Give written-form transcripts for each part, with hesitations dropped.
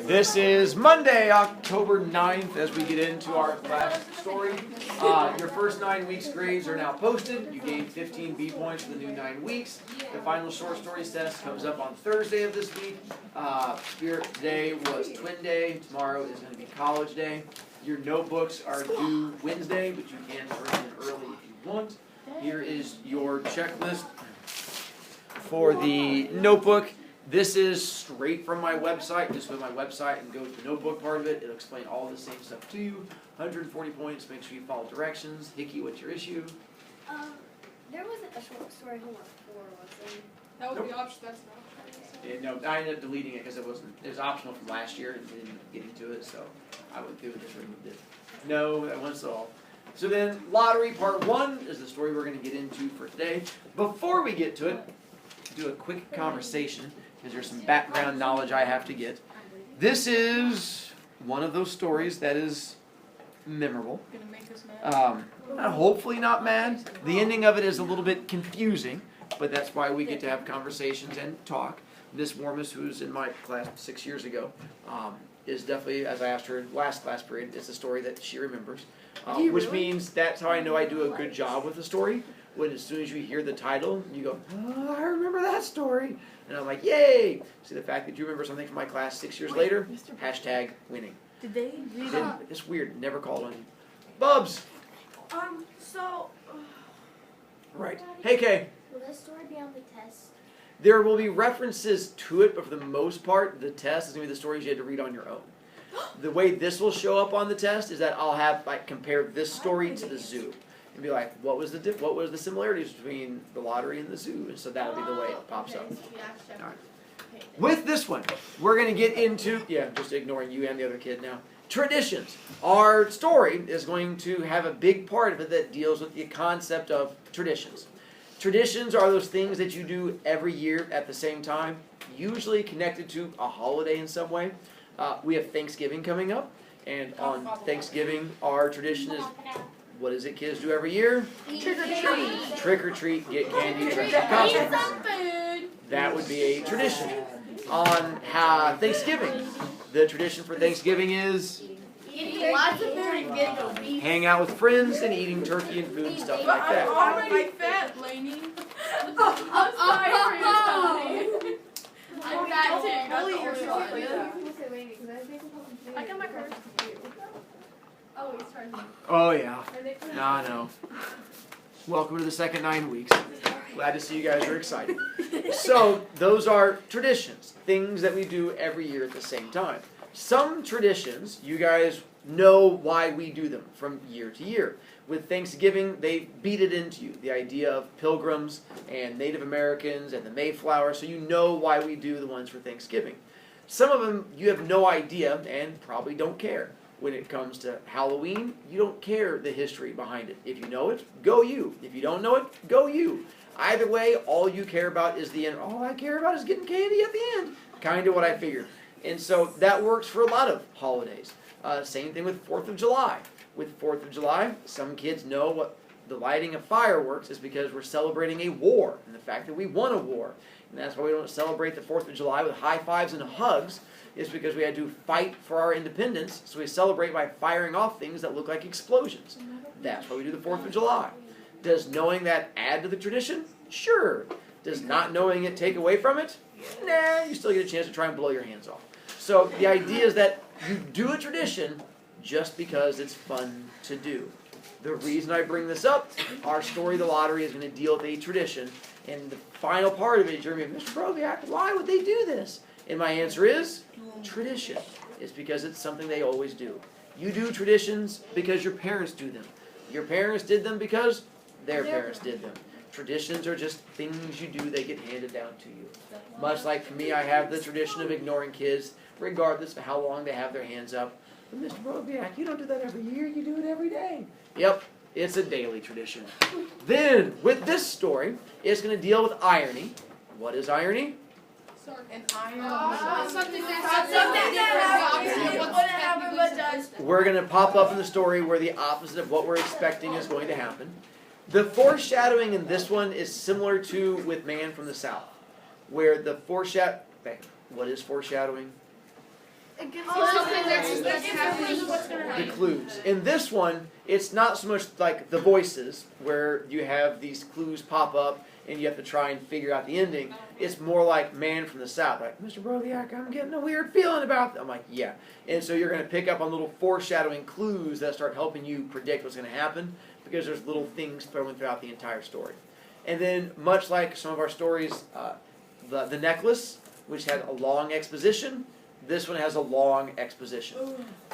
This is Monday, October 9th, as we get into our last story. Your first 9 weeks grades are now posted. You gained 15 B points for the new 9 weeks. The final short stories test comes up on Thursday of this week. Spirit Day was Twin Day. Tomorrow is going to be College Day. Your notebooks are due Wednesday, but you can turn in early if you want. Here is your checklist for the notebook. This is straight from my website. Just go to my website and go to the notebook part of it. It'll explain all the same stuff to you. 140 points. Make sure you follow directions. Hickey, what's your issue? There wasn't a short story homework 4, was there? That would be optional. That's not optional. No, I ended up deleting it because it was optional from last year and didn't get into it, so I went through and just removed it. No, that one's all. So then, lottery part 1 is the story we're going to get into for today. Before we get to it, do a quick conversation, because there's some background knowledge I have to get. This is one of those stories that is memorable. Gonna make us mad. Hopefully not mad. The ending of it is a little bit confusing, but that's why we get to have conversations and talk. Miss Warmus, who's in my class 6 years ago, is definitely, as I asked her last class period, it's a story that she remembers. Which means that's how I know I do a good job with the story. When as soon as you hear the title, you go, oh, I remember that story. And I'm like, yay! See, the fact that you remember something from my class 6 years later, hashtag winning. Did they read it? It's weird, never called on you. Bubs! Right. Hey, Kay. Will this story be on the test? There will be references to it, but for the most part, the test is going to be the stories you had to read on your own. The way this will show up on the test is that I'll have, compare this story to the zoo. And be like, what was the similarities between the lottery and the zoo? And so that'll be the way it pops up. All right. With this one, we're going to get into, just ignoring you and the other kid now, traditions. Our story is going to have a big part of it that deals with the concept of traditions. Traditions are those things that you do every year at the same time, usually connected to a holiday in some way. We have Thanksgiving coming up, and on Thanksgiving, our tradition is, what is it kids do every year? Trick or treat. Trick or treat, get candy, dress in costumes. That would be a tradition. On Thanksgiving, the tradition for Thanksgiving is Eating lots of food and getting obese. hang out with friends and eating turkey and food and stuff like that. I'm already fat, Lainey. I'm sorry. I'm fat too. Bully That's the only yourself. one. I got my purse. Oh, it's trying to. Oh yeah, no. Welcome to the second 9 weeks. Glad to see you guys are excited. So those are traditions, things that we do every year at the same time. Some traditions, you guys know why we do them from year to year. With Thanksgiving, they beat it into you, the idea of pilgrims and Native Americans and the Mayflower, so you know why we do the ones for Thanksgiving. Some of them you have no idea and probably don't care. When it comes to Halloween, you don't care the history behind it. If you know it, go you. If you don't know it, go you. Either way, all you care about is the end. All I care about is getting candy at the end. Kind of what I figured. And so that works for a lot of holidays. Same thing with 4th of July. With 4th of July, some kids know what the lighting of fireworks is because we're celebrating a war and the fact that we won a war. And that's why we don't celebrate the 4th of July with high fives and hugs. Is because we had to fight for our independence, so we celebrate by firing off things that look like explosions. That's why we do the 4th of July. Does knowing that add to the tradition? Sure. Does not knowing it take away from it? Nah, you still get a chance to try and blow your hands off. So the idea is that you do a tradition just because it's fun to do. The reason I bring this up, our story, The Lottery, is going to deal with a tradition, and the final part of it, you're going to be, Mr. Brovicast, why would they do this? And my answer is tradition. It's because it's something they always do. You do traditions because your parents do them. Your parents did them because their parents did them. Traditions are just things you do, they get handed down to you. Much like for me, I have the tradition of ignoring kids, regardless of how long they have their hands up. But Mr. Brovicast, you don't do that every year, you do it every day. Yep, it's a daily tradition. Then, with this story, it's going to deal with irony. What is irony? An iron. Something We're going to pop up in the story where the opposite of what we're expecting is going to happen. The foreshadowing in this one is similar to with Man from the South, where the what is foreshadowing? It gives Oh, you that's something hilarious. that's happening. What's gonna The happen? clues. In this one, it's not so much like the voices, where you have these clues pop up and you have to try and figure out the ending. It's more like Man from the South, like, Mr. Broviak, I'm getting a weird feeling about that. I'm like, yeah. And so you're going to pick up on little foreshadowing clues that start helping you predict what's going to happen, because there's little things thrown throughout the entire story. And then, much like some of our stories, the necklace, which had a long exposition, this one has a long exposition.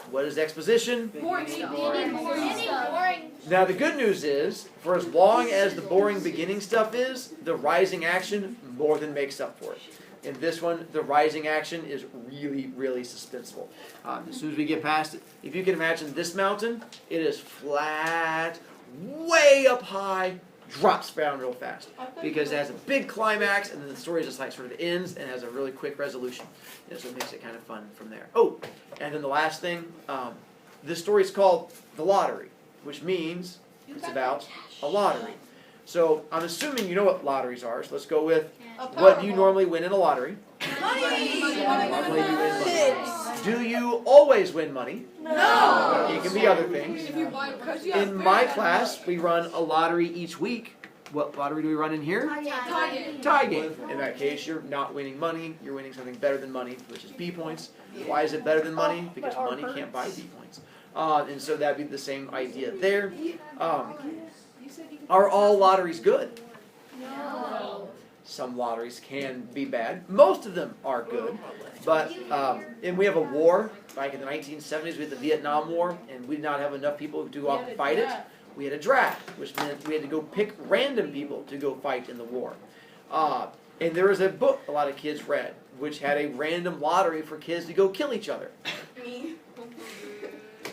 What is exposition? Boring stuff. Boring. Now the good news is, for as long as the boring beginning stuff is, the rising action more than makes up for it. In this one, the rising action is really, really suspenseful. As soon as we get past it, if you can imagine this mountain, it is flat, way up high, drops down real fast, because it has a big climax, and then the story just like sort of ends and has a really quick resolution. And so it makes it kind of fun from there. Oh, and then the last thing, this story is called The Lottery, which means it's about a lottery. So I'm assuming you know what lotteries are, so let's go with what do you normally win in a lottery? Normally you win money. Do you always win money? No. It can be other things. In my class, we run a lottery each week. What lottery do we run in here? Tie game. In that case, you're not winning money, you're winning something better than money, which is B points. Why is it better than money? Because money can't buy B points. And so that'd be the same idea there. Are all lotteries good? No. Some lotteries can be bad. Most of them are good. But, and we have a war, like in the 1970s, we had the Vietnam War, and we did not have enough people to go out and fight it. We had a draft, which meant we had to go pick random people to go fight in the war. And there was a book a lot of kids read, which had a random lottery for kids to go kill each other.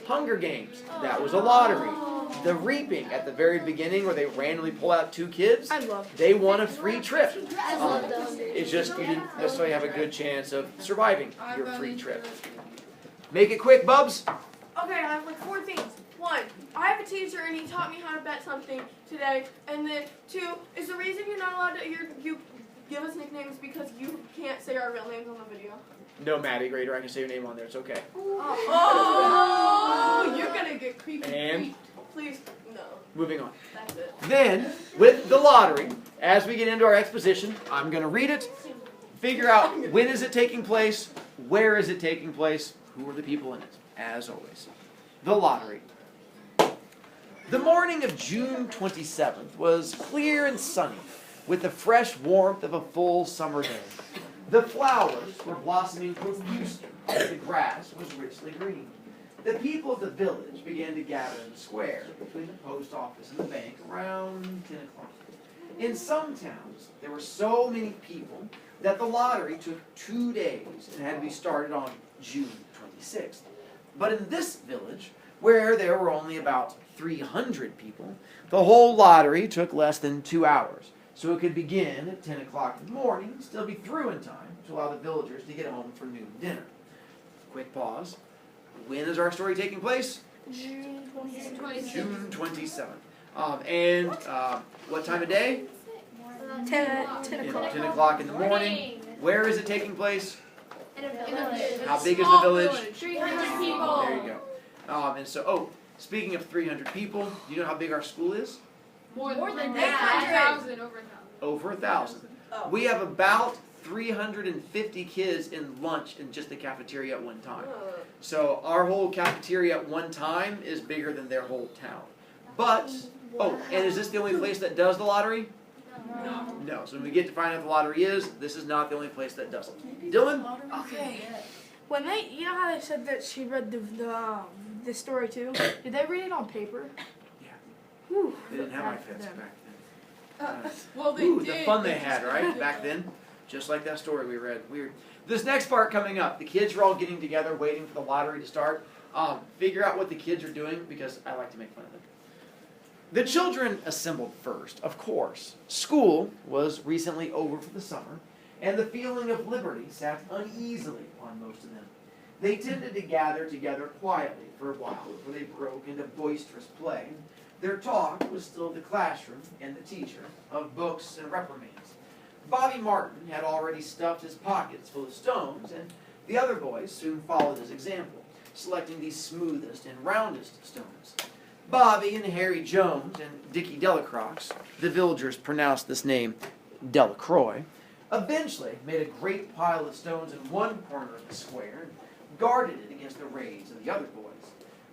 Hunger Games, that was a lottery. The Reaping, at the very beginning, where they randomly pull out 2 kids, they won a free trip. It's just you didn't necessarily have a good chance of surviving your free trip. Make it quick, Bubs. Okay, I have like 4 things. 1, I have a teacher and he taught me how to bet something today. And then 2, is the reason you're not allowed to you give us nicknames because you can't say our real names on the video. No, Maddie, Grader, I can say your name on there. It's okay. Oh, you're gonna get creepy. And Please, no. moving on. That's it. Then, with the lottery, as we get into our exposition, I'm going to read it, figure out when is it taking place, where is it taking place, who are the people in it, as always. The lottery. The morning of June 27th was clear and sunny, with the fresh warmth of a full summer day. The flowers were blossoming profusely, and the grass was richly green. The people of the village began to gather in the square between the post office and the bank around 10 o'clock. In some towns, there were so many people that the lottery took 2 days and had to be started on June 26th. But in this village, where there were only about 300 people, the whole lottery took less than 2 hours. So it could begin at 10 o'clock in the morning and still be through in time to allow the villagers to get home for noon dinner. Quick pause. When is our story taking place? June 27th. June 27th. And what time of day? 10 10 o'clock in the morning. Where is it taking place? In a village. How big is the village? 300 people. There you go. And so, speaking of 300 people, do you know how big our school is? More than that. 800. Over 1,000. We have about 350 kids in lunch in just the cafeteria at one time. So our whole cafeteria at one time is bigger than their whole town. But, and is this the only place that does the lottery? No. So when we get to find out what the lottery is, this is not the only place that does it. Dylan? Okay. When they, you know how they said that she read the story too? Did they read it on paper? Yeah. Whew. They didn't have iPads back then. Well, they Ooh, did. the fun they had, right? Back then. Just like that story we read. Weird. This next part coming up, the kids are all getting together waiting for the lottery to start. Figure out what the kids are doing because I like to make fun of them. The children assembled first, of course. School was recently over for the summer, and the feeling of liberty sat uneasily on most of them. They tended to gather together quietly for a while before they broke into boisterous play. Their talk was still the classroom and the teacher, of books and reprimands. Bobby Martin had already stuffed his pockets full of stones, and The other boys soon followed his example, selecting the smoothest and roundest stones. Bobby and Harry Jones and Dickie Delacroix, the villagers pronounced this name Delacroix, eventually made a great pile of stones in one corner of the square and guarded it against the raids of the other boys.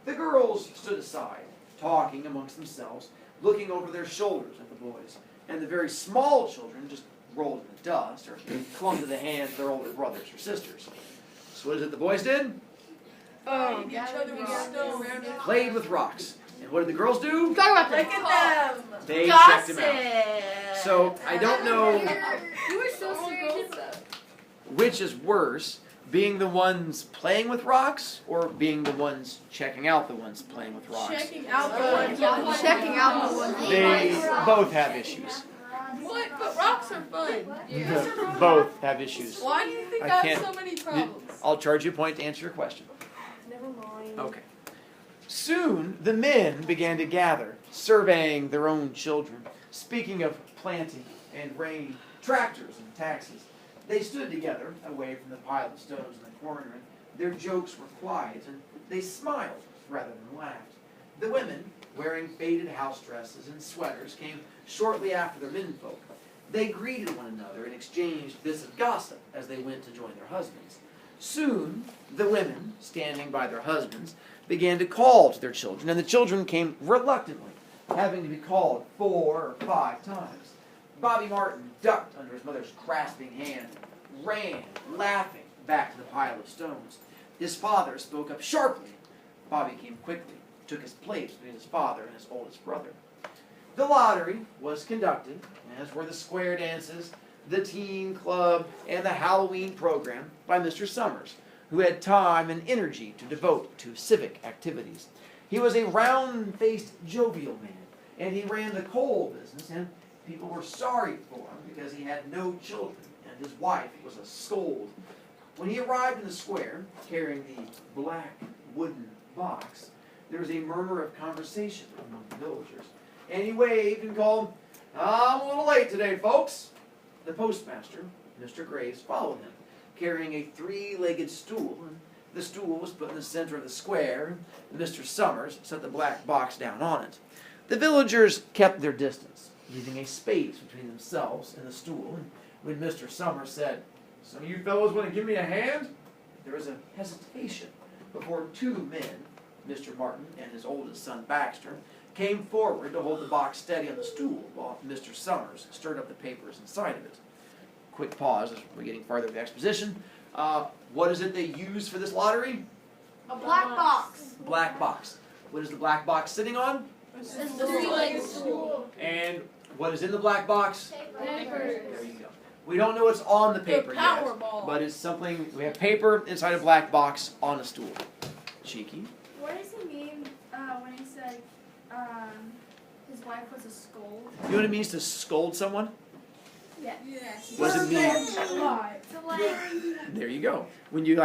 The girls stood aside, talking amongst themselves, looking over their shoulders at the boys, and the very small children just rolled in the dust or clung to the hands of their older brothers or sisters. So what is it the boys did? Oh, each other with stones. Played with rocks. And what did the girls do? Talk about Look at them. They checked him out. So I don't know You were so serious. which is worse, being the ones playing with rocks or being the ones checking out the ones playing with rocks. Checking out the ones. Checking out the ones. They both have issues. What? But rocks are fun. Both have issues. Why do you think I I can't- have so many problems? I'll charge you a point to answer your question. Never mind. Okay. Soon the men began to gather, surveying their own children, speaking of planting and rain, tractors and taxes. They stood together, away from the pile of stones in the corner, and their jokes were quiet, and they smiled rather than laughed. The women, wearing faded house dresses and sweaters, came shortly after their menfolk. They greeted one another and exchanged bits of gossip as they went to join their husbands. Soon, the women, standing by their husbands, began to call to their children, and the children came reluctantly, having to be called 4 or 5 times. Bobby Martin ducked under his mother's grasping hand, ran, laughing, back to the pile of stones. His father spoke up sharply. Bobby came quickly, took his place between his father and his oldest brother. The lottery was conducted, as were the square dances, the teen club, and the Halloween program by Mr. Summers, who had time and energy to devote to civic activities. He was a round-faced, jovial man, and he ran the coal business, and people were sorry for him because he had no children, and his wife was a scold. When he arrived in the square, carrying the black wooden box, there was a murmur of conversation among the villagers, and he waved and called, "I'm a little late today, folks." The postmaster, Mr. Graves, followed him, carrying a 3-legged stool. The stool was put in the center of the square, and Mr. Summers set the black box down on it. The villagers kept their distance, leaving a space between themselves and the stool. And when Mr. Summers said, "Some of you fellows want to give me a hand?" there was a hesitation before 2 men, Mr. Martin and his oldest son Baxter, came forward to hold the box steady on the stool while Mr. Summers stirred up the papers inside of it. Quick pause as we're getting farther with the exposition. What is it they use for this lottery? A black box. Black box. What is the black box sitting on? It's the 3-legged stool. And what is in the black box? Paper. There you go. We don't know what's on the paper yet, Powerball. but it's something. We have paper inside a black box on a stool. Cheeky. What does he mean when he said his wife was a scold? You know what it means to scold someone? Yes. What does it mean? So like, There you go. When you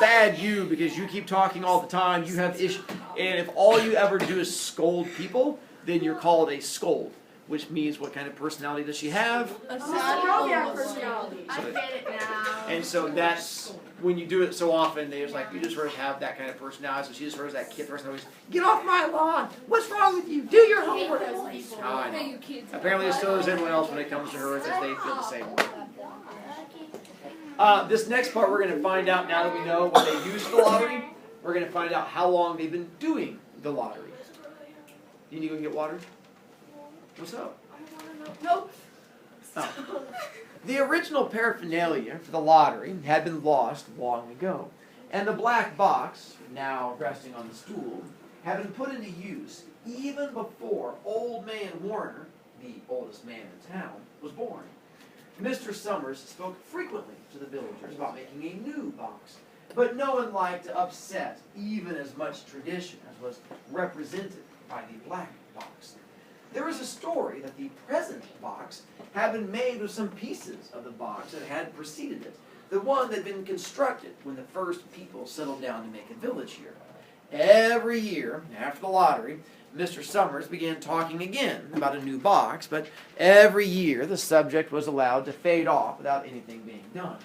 bad you because you keep talking all the time, you have issues. And if all you ever do is scold people, then you're called a scold, which means what kind of personality does she have? A sad personality. I get it now. And so that's when you do it so often, they just you just sort of have that kind of personality. So she just sort of that kid person always, "Get off my lawn! What's wrong with you? Do your homework!" Oh, I know. Apparently so is everyone else when it comes to her, because they feel the same way. This next part we're going to find out now that we know what they use for the lottery. We're going to find out how long they've been doing the lottery. You need to go get water? What's up? Nope. Oh. The original paraphernalia for the lottery had been lost long ago, and the black box, now resting on the stool, had been put into use even before Old Man Warner, the oldest man in town, was born. Mr. Summers spoke frequently to the villagers about making a new box, but no one liked to upset even as much tradition as was represented by the black box. There is a story that the present box had been made with some pieces of the box that had preceded it, the one that had been constructed when the first people settled down to make a village here. Every year, after the lottery, Mr. Summers began talking again about a new box, but every year the subject was allowed to fade off without anything being done.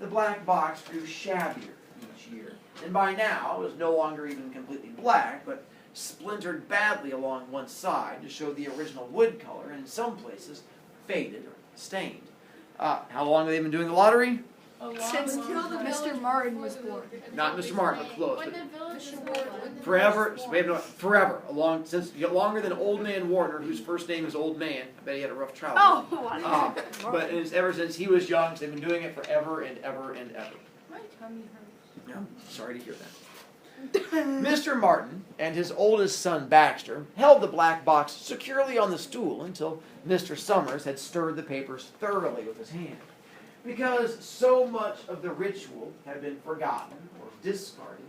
the black box grew shabbier each year, and by now it was no longer even completely black, but splintered badly along one side to show the original wood color, and in some places faded or stained. How long have they been doing the lottery? Since Mr. Martin was born. Not Mr. Martin, but close. When the village was born. Forever, forever, longer than Old Man Warner, whose first name is Old Man. I bet he had a rough childhood. Oh, But it's ever since he was young, so they've been doing it forever and ever and ever. my tummy hurts. Yeah, I'm sorry to hear that. Mr. Martin and his oldest son Baxter held the black box securely on the stool until Mr. Summers had stirred the papers thoroughly with his hand. Because so much of the ritual had been forgotten or discarded,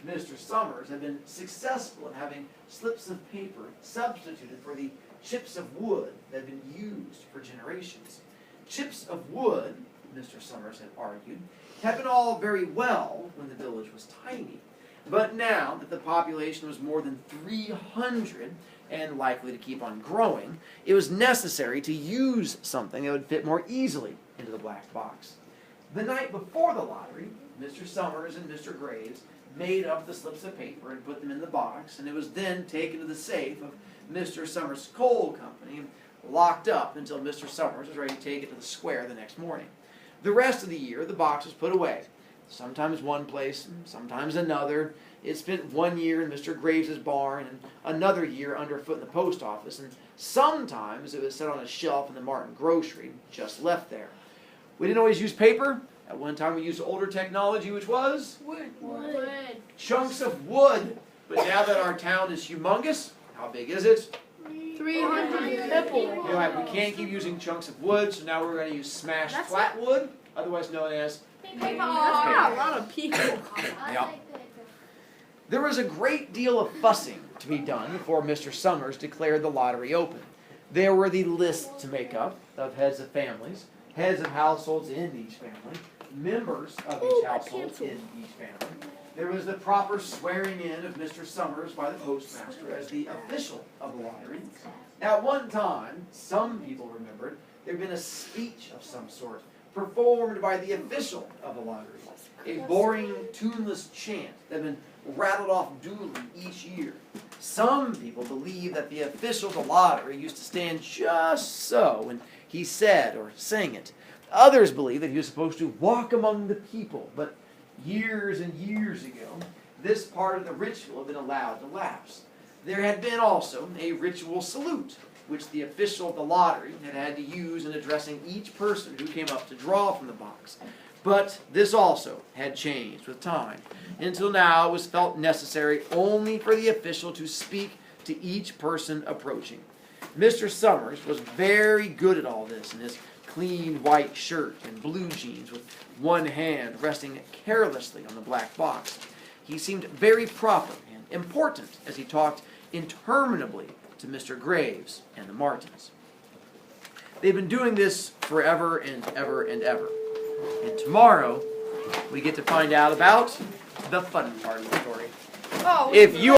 Mr. Summers had been successful in having slips of paper substituted for the chips of wood that had been used for generations. Chips of wood, Mr. Summers had argued, had been all very well when the village was tiny. But now that the population was more than 300 and likely to keep on growing, it was necessary to use something that would fit more easily into the black box. The night before the lottery, Mr. Summers and Mr. Graves made up the slips of paper and put them in the box, and it was then taken to the safe of Mr. Summers' coal company and locked up until Mr. Summers was ready to take it to the square the next morning. The rest of the year, the box was put away. Sometimes one place, sometimes another. It spent 1 year in Mr. Graves' barn and another year underfoot in the post office, and sometimes it was set on a shelf in the Martin grocery, just left there. We didn't always use paper. At one time we used older technology, which was Wood. chunks of wood. But now that our town is humongous, how big is it? 300 people. You know what, we can't keep using chunks of wood, so now we're going to use smashed flat wood, otherwise known as Paper. Not a lot of people. Yeah. There was a great deal of fussing to be done before Mr. Summers declared the lottery open. There were the lists to make up of heads of families, heads of households in each family, members of each household in each family. There was the proper swearing in of Mr. Summers by the postmaster as the official of the lottery. At one time, some people remembered, there had been a speech of some sort performed by the official of the lottery. A boring, tuneless chant that had been rattled off duly each year. Some people believe that the official of the lottery used to stand just so when he said or sang it. Others believe that he was supposed to walk among the people, but years and years ago, this part of the ritual had been allowed to lapse. There had been also a ritual salute, which the official of the lottery had had to use in addressing each person who came up to draw from the box. But this also had changed with time. Until now, it was felt necessary only for the official to speak to each person approaching. Mr. Summers was very good at all this in his clean white shirt and blue jeans with one hand resting carelessly on the black box. He seemed very proper and important as he talked interminably to Mr. Graves and the Martins. They've been doing this forever and ever and ever. And tomorrow, we get to find out about the fun part of the story. Oh, If you